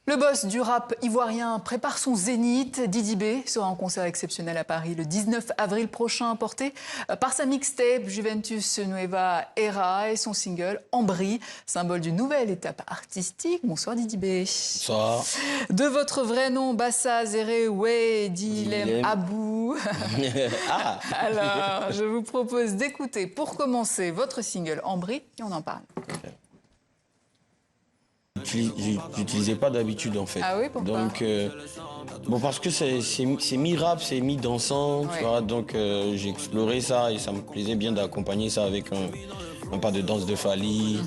Le boss du rap ivoirien prépare son zénith. Didi B sera en concert exceptionnel à Paris le 19 avril prochain, porté par sa mixtape Juventus Nueva Era et son single Ambry, symbole d'une nouvelle étape artistique. Bonsoir Didi B. Bonsoir. De votre vrai nom, Bassa Zéré Oué Dilem Abou. Ah. Alors, je vous propose d'écouter pour commencer votre single Ambry et on en parle. J'utilisais pas d'habitude en fait. Ah oui, pourquoi? Donc, bon, parce que c'est mi-rap, c'est mi-dansant, tu vois, donc j'ai exploré ça et ça me plaisait bien d'accompagner ça avec un pas de danse de Fally.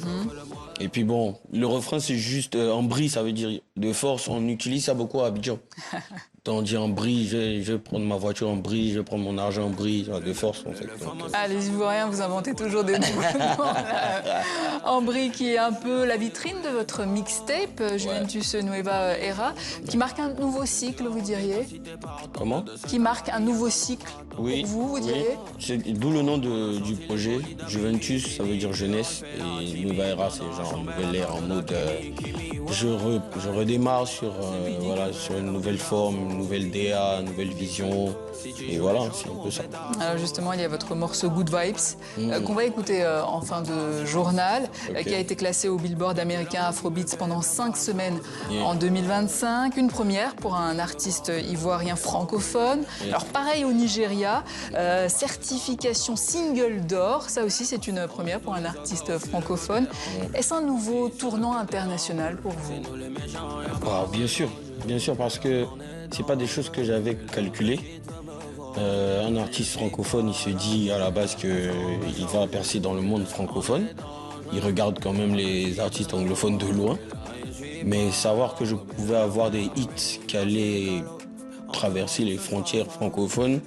Et puis bon, le refrain c'est juste Ambry, ça veut dire de force, on utilise ça beaucoup à Abidjan. On dit Ambry, je vais prendre ma voiture Ambry, je vais prendre mon argent Ambry, de force en fait. Donc, Ah, les Ivoiriens, vous inventez toujours des nouveaux mots. Ambry, qui est un peu la vitrine de votre mixtape, Juventus Nueva Era, qui marque un nouveau cycle, vous diriez? Comment? Qui marque un nouveau cycle Oui, pour vous diriez? D'où le nom du projet. Juventus, ça veut dire jeunesse. Et Nueva Era, c'est genre nouvelle ère en mode... je redémarre sur, voilà, sur une nouvelle forme, une nouvelle DA, une nouvelle vision. Et voilà, c'est un peu ça. Alors justement, il y a votre morceau Good Vibes, qu'on va écouter en fin de journal, qui a été classé au Billboard américain Afrobeats pendant 5 semaines en 2025. Une première pour un artiste ivoirien francophone. Alors pareil au Nigeria, certification single d'or, ça aussi c'est une première pour un artiste francophone. Est-ce un nouveau tournant international pour vous? Ah, bien sûr, parce que c'est pas des choses que j'avais calculées. Un artiste francophone, il se dit à la base qu'il va percer dans le monde francophone. Il regarde quand même les artistes anglophones de loin. Mais savoir que je pouvais avoir des hits qui allaient traverser les frontières francophones,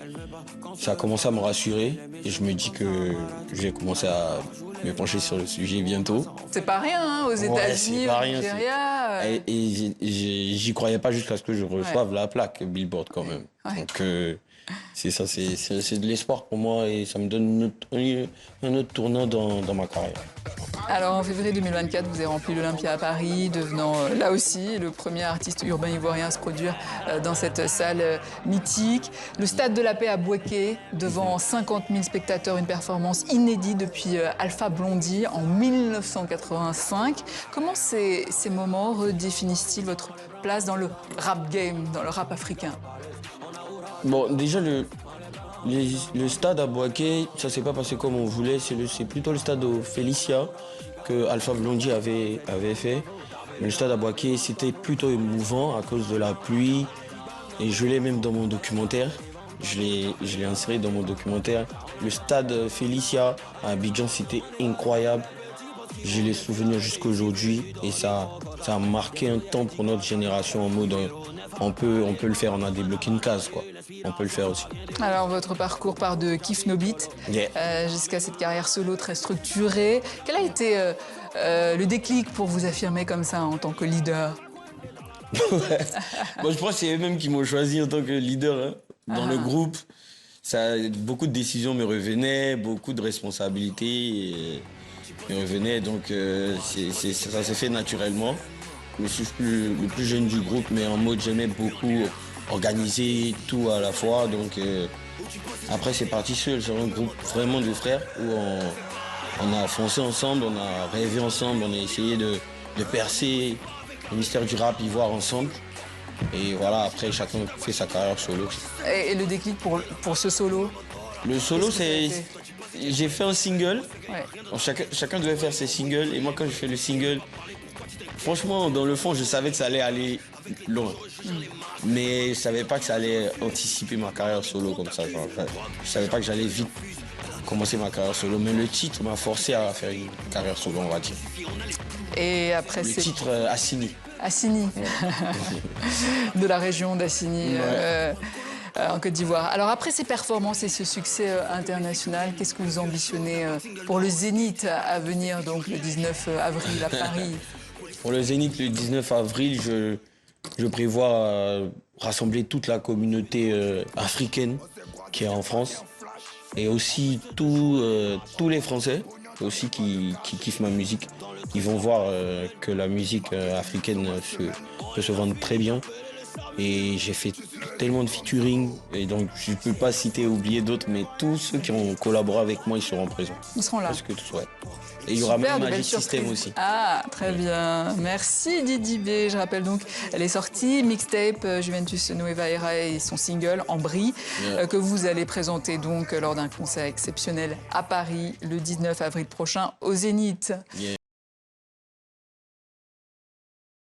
ça a commencé à me rassurer. Et je me dis que je vais commencer à me pencher sur le sujet bientôt. C'est pas rien, hein, aux États-Unis, au Nigeria. Et j'y croyais pas jusqu'à ce que je reçoive la plaque Billboard quand même. Donc c'est ça, c'est de l'espoir pour moi et ça me donne un autre tournant dans ma carrière. Alors en février 2024, vous avez rempli l'Olympia à Paris, devenant là aussi le premier artiste urbain ivoirien à se produire dans cette salle mythique. Le Stade de la Paix à Bouaké, devant 50 000 spectateurs, une performance inédite depuis Alpha Blondy en 1985. Comment ces moments redéfinissent-ils votre place dans le rap game, dans le rap africain? Bon, déjà le stade à Bouaké, ça s'est pas passé comme on voulait. C'est plutôt le stade au Félicia que Alpha Blondy avait fait. Mais le stade à Bouaké, c'était plutôt émouvant à cause de la pluie. Et je l'ai même dans mon documentaire. Je l'ai inséré dans mon documentaire. Le stade Félicia à Abidjan, c'était incroyable. J'ai les souvenirs jusqu'à aujourd'hui et ça a marqué un temps pour notre génération en mode on peut le faire, on a débloqué une case quoi. On peut le faire aussi. Alors votre parcours part de Kiff No Beat jusqu'à cette carrière solo très structurée. Quel a été le déclic pour vous affirmer comme ça en tant que leader? Moi je pense que c'est eux-mêmes qui m'ont choisi en tant que leader dans le groupe. Beaucoup de décisions me revenaient, beaucoup de responsabilités me revenaient, donc ça s'est fait naturellement. Je suis le plus jeune du groupe, mais en mode j'aimais beaucoup organiser tout à la fois. Donc après c'est parti seul, c'est un groupe vraiment de frères où on a foncé ensemble, on a rêvé ensemble, on a essayé de percer le mystère du rap ivoire ensemble. Et voilà, après chacun fait sa carrière solo. Et le déclic pour ce solo? Le solo, j'ai fait un single. Chacun devait faire ses singles. Et moi, quand je fais le single, franchement, dans le fond, je savais que ça allait aller loin. Mais je savais pas que ça allait anticiper ma carrière solo comme ça. Genre, je savais pas que j'allais vite commencer ma carrière solo. Mais le titre m'a forcé à faire une carrière solo, on va dire. Et après, le titre Assini. Assini, de la région d'Assini. En Côte d'Ivoire. Alors après ces performances et ce succès international, qu'est-ce que vous ambitionnez pour le Zénith à venir, donc le 19 avril à Paris? Pour le Zénith, le 19 avril, je prévois rassembler toute la communauté africaine qui est en France et aussi tous les Français aussi qui kiffent ma musique. Ils vont voir que la musique africaine peut se vendre très bien. Et j'ai fait tellement de featuring, et donc je ne peux pas citer et oublier d'autres, mais tous ceux qui ont collaboré avec moi, ils seront présents. Ils seront là. Parce que tous, ouais. Et il y aura Super, même de belles Magic System surprises. aussi. Ah, très bien. Merci Didi B. Je rappelle donc les sorties, mixtape Juventus Nueva Era et son single En Brie, que vous allez présenter donc lors d'un concert exceptionnel à Paris le 19 avril prochain au Zénith. Yeah.